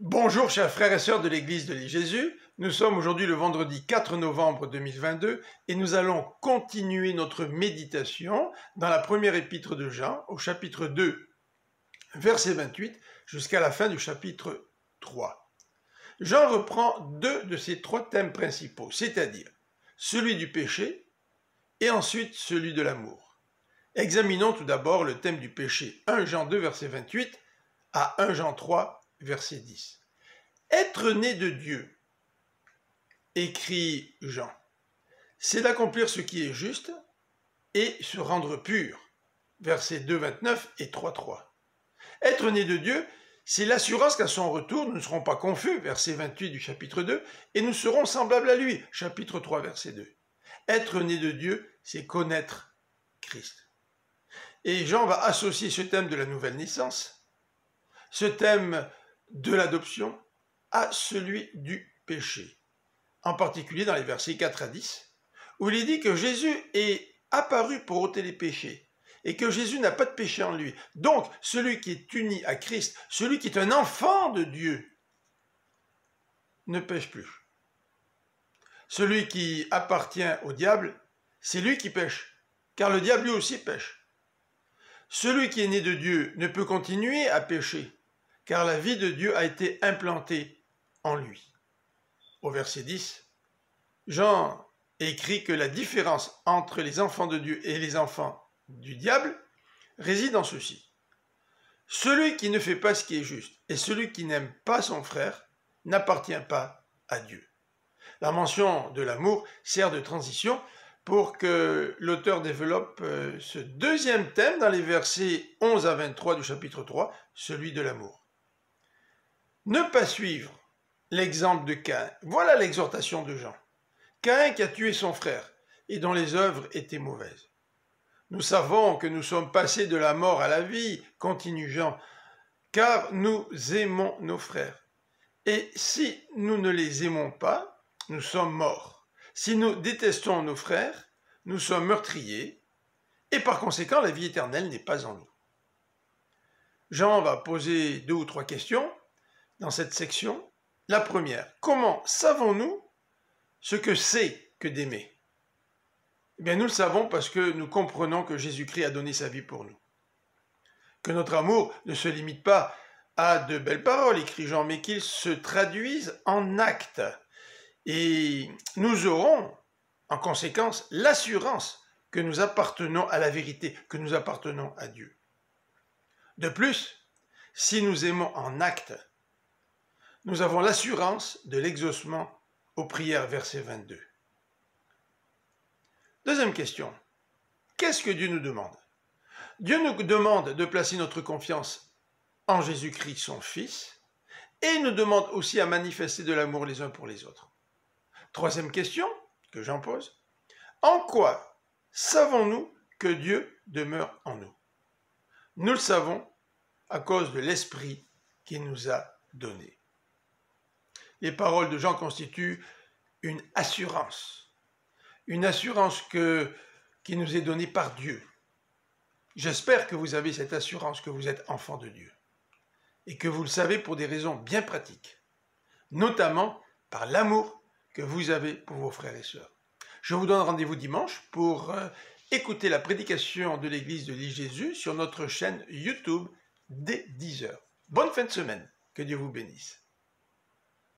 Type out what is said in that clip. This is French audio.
Bonjour chers frères et sœurs de l'église de l'île Jésus, nous sommes aujourd'hui le vendredi 4 novembre 2022 et nous allons continuer notre méditation dans la première épître de Jean au chapitre 2, verset 28 jusqu'à la fin du chapitre 3. Jean reprend deux de ces trois thèmes principaux, c'est-à-dire celui du péché et ensuite celui de l'amour. Examinons tout d'abord le thème du péché, 1 Jean 2 verset 28 à 1 Jean 3 verset 10. Être né de Dieu, écrit Jean, c'est d'accomplir ce qui est juste et se rendre pur, versets 2, 29 et 3, 3. Être né de Dieu, c'est l'assurance qu'à son retour, nous ne serons pas confus, verset 28 du chapitre 2, et nous serons semblables à lui, chapitre 3, verset 2. Être né de Dieu, c'est connaître Christ. Et Jean va associer ce thème de la nouvelle naissance, ce thème de l'adoption, à celui du péché, en particulier dans les versets 4 à 10, où il est dit que Jésus est apparu pour ôter les péchés, et que Jésus n'a pas de péché en lui. Donc, celui qui est uni à Christ, celui qui est un enfant de Dieu, ne pêche plus. Celui qui appartient au diable, c'est lui qui pêche, car le diable lui aussi pêche. Celui qui est né de Dieu ne peut continuer à pécher, car la vie de Dieu a été implantée en lui. Au verset 10, Jean écrit que la différence entre les enfants de Dieu et les enfants du diable réside en ceci. Celui qui ne fait pas ce qui est juste et celui qui n'aime pas son frère n'appartient pas à Dieu. La mention de l'amour sert de transition pour que l'auteur développe ce deuxième thème dans les versets 11 à 23 du chapitre 3, celui de l'amour. Ne pas suivre l'exemple de Caïn. Voilà l'exhortation de Jean. Caïn qui a tué son frère et dont les œuvres étaient mauvaises. Nous savons que nous sommes passés de la mort à la vie, continue Jean, car nous aimons nos frères. Et si nous ne les aimons pas, nous sommes morts. Si nous détestons nos frères, nous sommes meurtriers, et par conséquent, la vie éternelle n'est pas en nous. Jean va poser 2 ou 3 questions dans cette section. La première, comment savons-nous ce que c'est que d'aimer? Eh bien, nous le savons parce que nous comprenons que Jésus-Christ a donné sa vie pour nous. Que notre amour ne se limite pas à de belles paroles, écrit Jean, mais qu'il se traduise en actes. Et nous aurons, en conséquence, l'assurance que nous appartenons à la vérité, que nous appartenons à Dieu. De plus, si nous aimons en actes, nous avons l'assurance de l'exaucement aux prières, verset 22. Deuxième question. Qu'est-ce que Dieu nous demande? Dieu nous demande de placer notre confiance en Jésus-Christ, son Fils, et il nous demande aussi à manifester de l'amour les uns pour les autres. Troisième question que j'en pose. En quoi savons-nous que Dieu demeure en nous? Nous le savons à cause de l'Esprit qu'il nous a donné. Les paroles de Jean constituent une assurance qui nous est donnée par Dieu. J'espère que vous avez cette assurance que vous êtes enfant de Dieu et que vous le savez pour des raisons bien pratiques, notamment par l'amour que vous avez pour vos frères et sœurs. Je vous donne rendez-vous dimanche pour écouter la prédication de l'église de l'île Jésus sur notre chaîne YouTube dès 10h. Bonne fin de semaine, que Dieu vous bénisse.